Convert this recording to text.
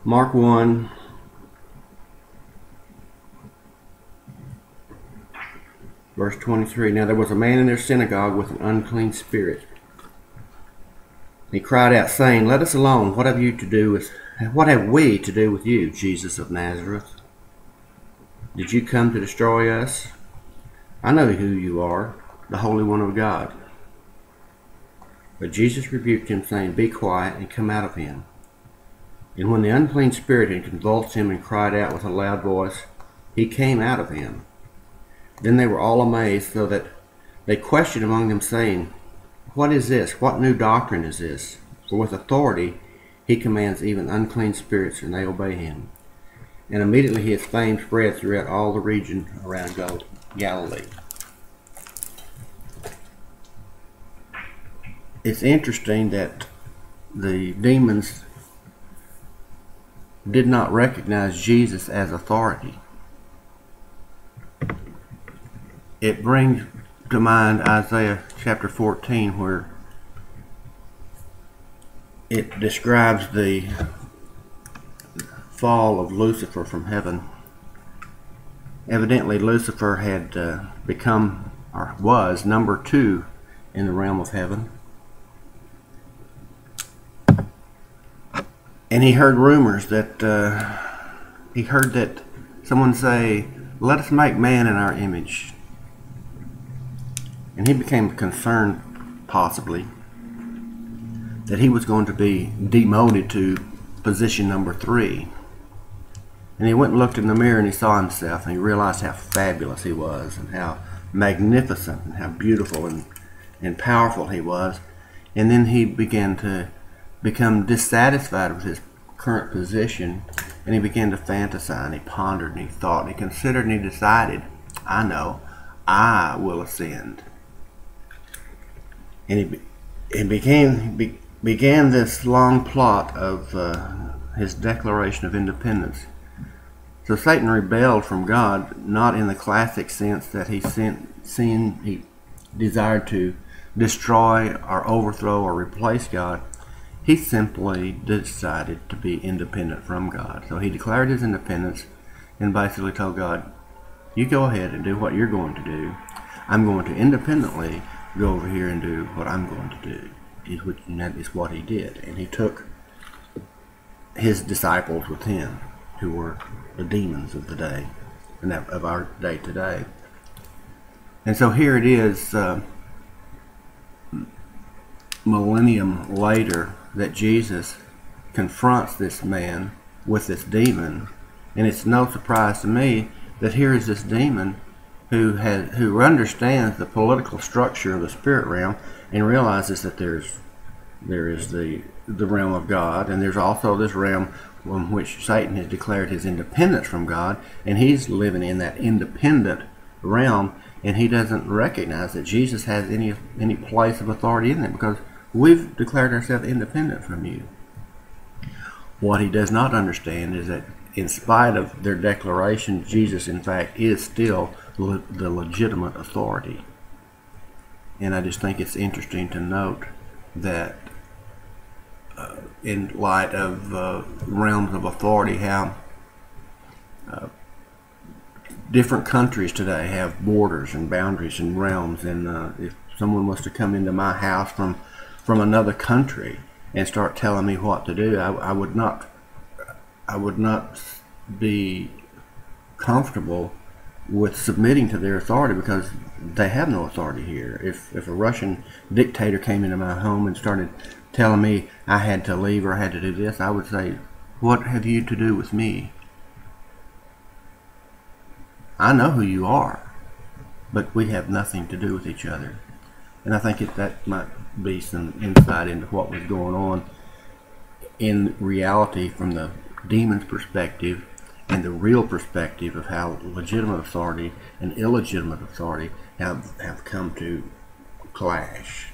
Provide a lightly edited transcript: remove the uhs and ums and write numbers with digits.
Mark 1, verse 23. Now there was a man in their synagogue with an unclean spirit. He cried out, saying, "Let us alone. What have we to do with you, Jesus of Nazareth? Did you come to destroy us? I know who you are, the Holy One of God." But Jesus rebuked him, saying, "Be quiet and come out of him." And when the unclean spirit had convulsed him and cried out with a loud voice, he came out of him. Then they were all amazed, so that they questioned among them, saying, "What is this? What new doctrine is this? For with authority he commands even unclean spirits, and they obey him." And immediately his fame spread throughout all the region around Galilee. It's interesting that the demons did not recognize Jesus as authority. It brings to mind Isaiah chapter 14, where it describes the fall of Lucifer from heaven. Evidently Lucifer had become, or was, number 2 in the realm of heaven. And he heard rumors that, he heard that someone say, "Let us make man in our image." And he became concerned, possibly, that he was going to be demoted to position number 3. And he went and looked in the mirror and he saw himself, and he realized how fabulous he was, and how magnificent and how beautiful and powerful he was. And then he began to become dissatisfied with his current position, and he began to fantasize, and he pondered, and he thought, and he considered, and he decided, "I know, I will ascend." And he began this long plot of his declaration of independence. So Satan rebelled from God, not in the classic sense that he desired to destroy or overthrow or replace God. He simply decided to be independent from God. So he declared his independence and basically told God, "You go ahead and do what you're going to do. I'm going to independently go over here and do what I'm going to do." And that is what he did. And he took his disciples with him, who were the demons of the day, and of our day today. And so here it is, millennium later, that Jesus confronts this man with this demon. And it's no surprise to me that here is this demon who understands the political structure of the spirit realm, and realizes that there is the realm of God, and there's also this realm in which Satan has declared his independence from God, and he's living in that independent realm, and he doesn't recognize that Jesus has any place of authority in it, because we've declared ourselves independent from you. What he does not understand is that in spite of their declaration, Jesus in fact is still the legitimate authority. And I just think it's interesting to note that in light of realms of authority, how different countries today have borders and boundaries and realms. And if someone was to come into my house from another country and start telling me what to do, I would not be comfortable with submitting to their authority, because they have no authority here. If a Russian dictator came into my home and started telling me I had to leave or I had to do this, I would say, "What have you to do with me? I know who you are, but we have nothing to do with each other." And I think that might be some insight into what was going on in reality from the demon's perspective, and the real perspective of how legitimate authority and illegitimate authority have come to clash.